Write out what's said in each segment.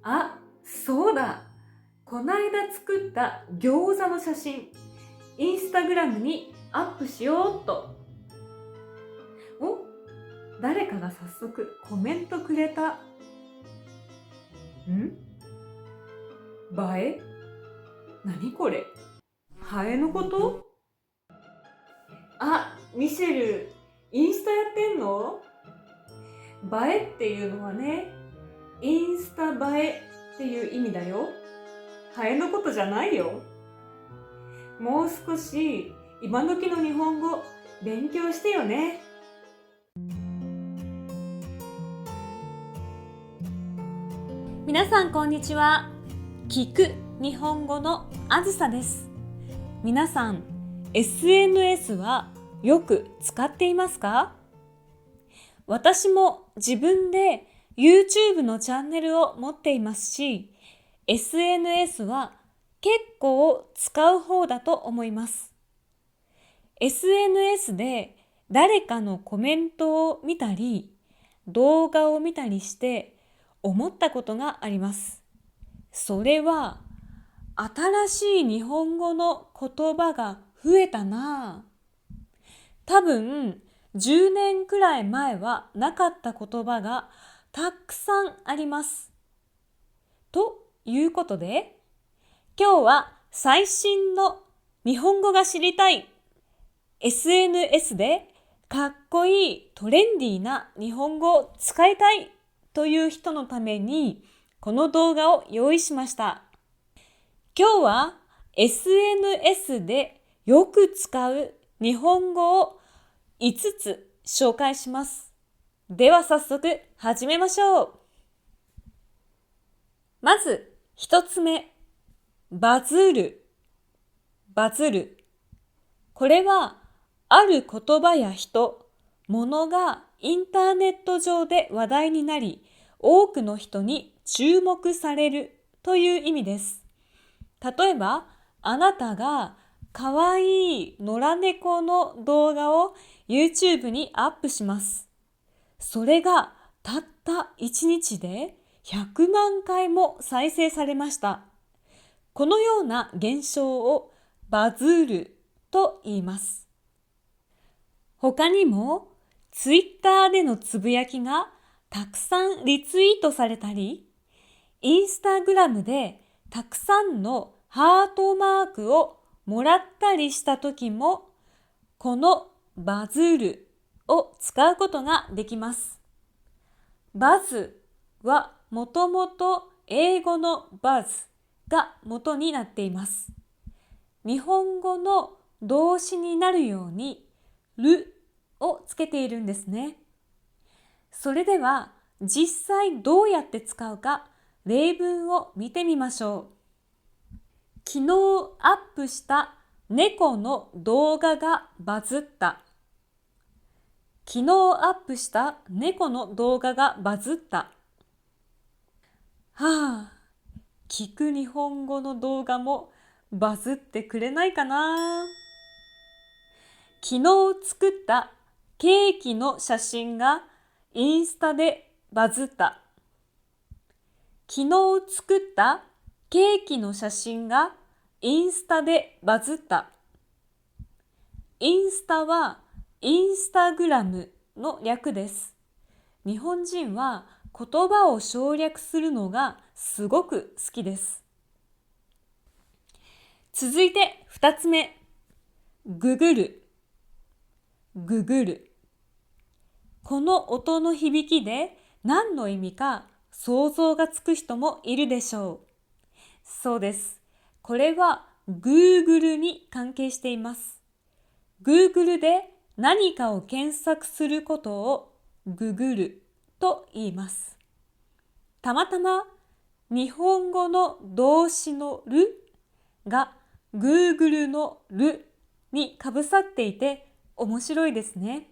あ、そうだ。こないだ作った餃子の写真、インスタグラムにアップしようっと。お、誰かが早速コメントくれた。ん？映え？何これ？ハエのこと？あ、ミシェル、インスタやってんの？映えっていうのはね、インスタ映えっていう意味だよ。ハエのことじゃないよ。もう少し今時の日本語勉強してよね。皆さんこんにちは。聞く日本語のあずさです。皆さん SNS はよく使っていますか？私も自分で YouTube のチャンネルを持っていますし、SNS は結構使う方だと思います。SNS で誰かのコメントを見たり、動画を見たりして思ったことがあります。それは新しい日本語の言葉が増えたなぁ。多分10年くらい前はなかった言葉がたくさんあります。ということで、今日は最新の日本語が知りたい SNS でかっこいいトレンディーな日本語を使いたいという人のためにこの動画を用意しました。今日は SNS でよく使う日本語を5つ紹介します。では早速始めましょう。まず1つ目、バズる。バズる。これはある言葉や人、物がインターネット上で話題になり、多くの人に注目されるという意味です。例えば、あなたがかわいい野良猫の動画を YouTube にアップします。それがたった1日で100万回も再生されました。このような現象をバズると言います。他にも、Twitter でのつぶやきがたくさんリツイートされたり、Instagram でたくさんのハートマークをもらったりした時も、このバズるを使うことができます。バズはもともと英語のバズが元になっています。日本語の動詞になるようにるをつけているんですね。それでは実際どうやって使うか例文を見てみましょう。昨日アップした猫の動画がバズった。昨日アップした猫の動画がバズった。聞く日本語の動画もバズってくれないかな。昨日作ったケーキの写真がインスタでバズった。昨日作ったケーキの写真がインスタでバズった。インスタはインスタグラムの略です。日本人は言葉を省略するのがすごく好きです。続いて2つ目、ググる。ググる。この音の響きで何の意味か想像がつく人もいるでしょう。そうです。これは Google に関係しています。Google で何かを検索することをググると言います。たまたま日本語の動詞のるが Google のるにかぶさっていて面白いですね。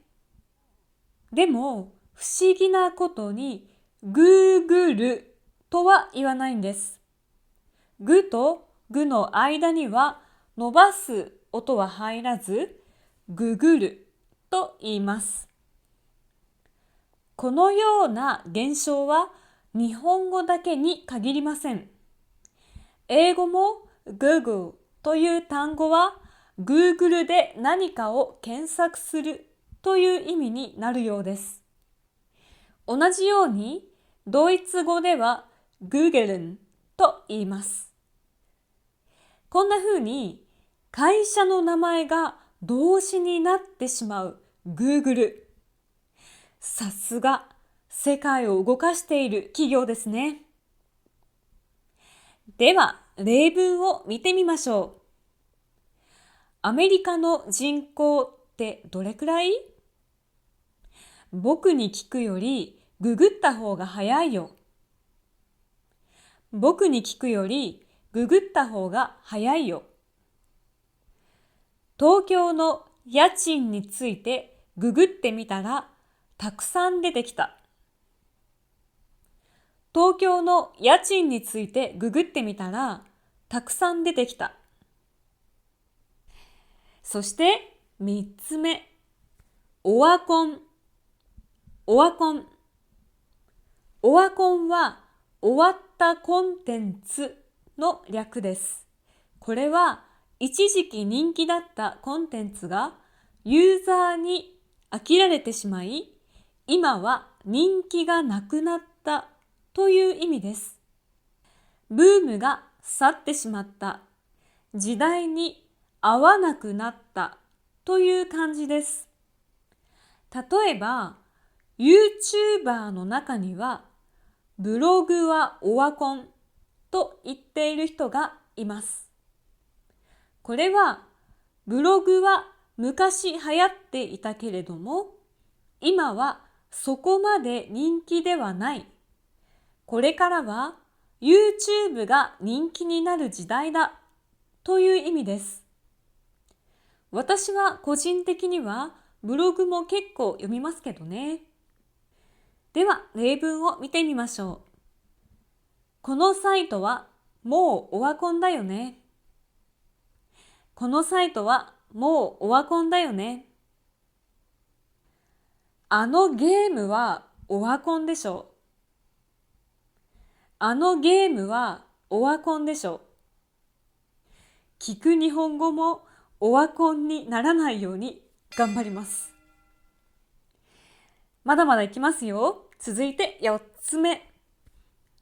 でも不思議なことにGoogleとは言わないんです。ぐとぐの間には伸ばす音は入らず、ググると言います。このような現象は日本語だけに限りません。英語も Google という単語は Google で何かを検索するという意味になるようです。同じようにドイツ語では Googlen と言います。こんな風に会社の名前が動詞になってしまう Google。さすが世界を動かしている企業ですね。では例文を見てみましょう。アメリカの人口ってどれくらい？僕に聞くよりググった方が早いよ。僕に聞くよりググった方が早いよ。東京の家賃についてググってみたらたくさん出てきた。東京の家賃についてググってみたらたくさん出てきた。そして3つ目、オワコン。オワコン。オワコンは終わったコンテンツの略です。これは一時期人気だったコンテンツがユーザーに飽きられてしまい、今は人気がなくなったという意味です。ブームが去ってしまった、時代に合わなくなったという感じです。例えば、YouTuber の中にはブログはオワコンと言っている人がいます。これはブログは昔流行っていたけれども、今はそこまで人気ではない。これからは YouTube が人気になる時代だという意味です。私は個人的にはブログも結構読みますけどね。では例文を見てみましょう。このサイトはもうオワコンだよね。このサイトはもうオワコンだよね。あのゲームはオワコンでしょ。あのゲームはオワコンでしょ。聞く日本語もオワコンにならないように頑張ります。まだまだいきますよ。続いて4つ目。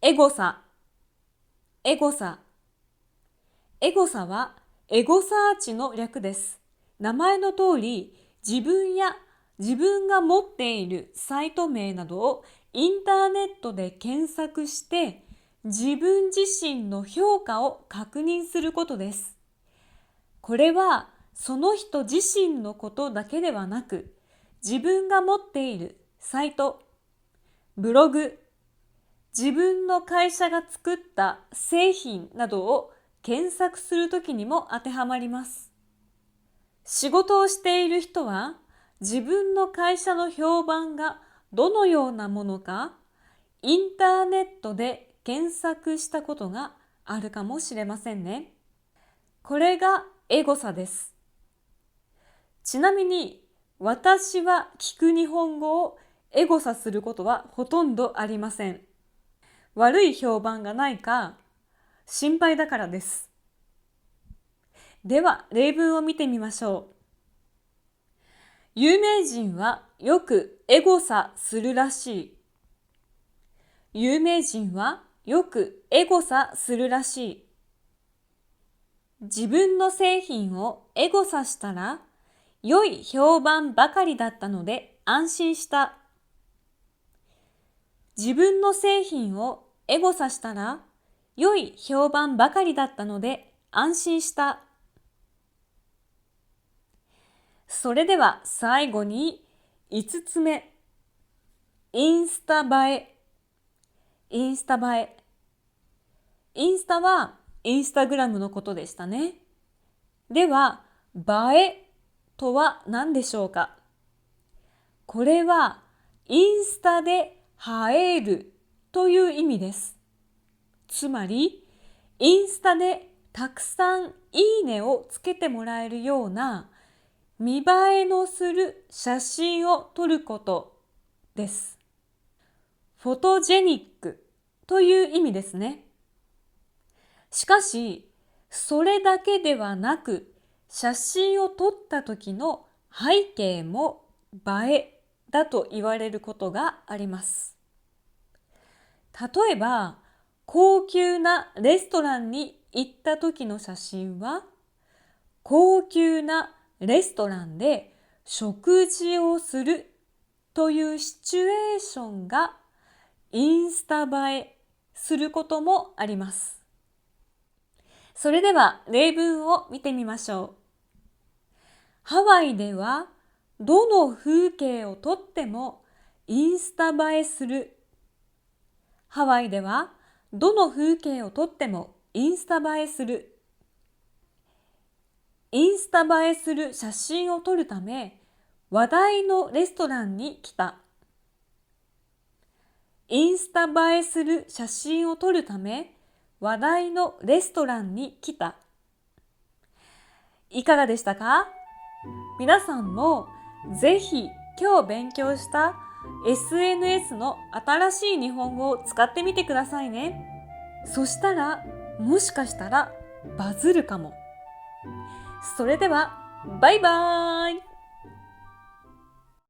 エゴサ。エゴサ。エゴサはエゴサーチの略です。名前の通り、自分や自分が持っているサイト名などをインターネットで検索して自分自身の評価を確認することです。これはその人自身のことだけではなく、自分が持っているサイト、ブログ、自分の会社が作った製品などを検索するときにも当てはまります。仕事をしている人は自分の会社の評判がどのようなものかインターネットで検索したことがあるかもしれませんね。これがエゴサです。ちなみに私は聞く日本語をエゴサすることはほとんどありません。悪い評判がないか心配だからです。では例文を見てみましょう。有名人はよくエゴサするらしい。有名人はよくエゴサするらしい。自分の製品をエゴサしたら良い評判ばかりだったので安心した。自分の製品をエゴサしたら良い評判ばかりだったので安心した。それでは最後に5つ目。インスタ映え。インスタ映え。インスタはインスタグラムのことでしたね。では、映えとは何でしょうか？これはインスタで映えるという意味です。つまり、インスタでたくさんいいねをつけてもらえるような見栄えのする写真を撮ることです。フォトジェニックという意味ですね。しかし、それだけではなく、写真を撮った時の背景も映えだと言われることがあります。例えば、高級なレストランに行った時の写真は、高級なレストランで食事をするというシチュエーションがインスタ映えすることもあります。それでは例文を見てみましょう。ハワイではどの風景をとってもインスタ映えする。ハワイではどの風景をとってもインスタ映えする。インスタ映えする写真を撮るため話題のレストランに来た。インスタ映えする写真を撮るため話題のレストランに来た。いかがでしたか？皆さんもぜひ今日勉強した SNS の新しい日本語を使ってみてくださいね。そしたらもしかしたらバズるかも。それではバイバーイ。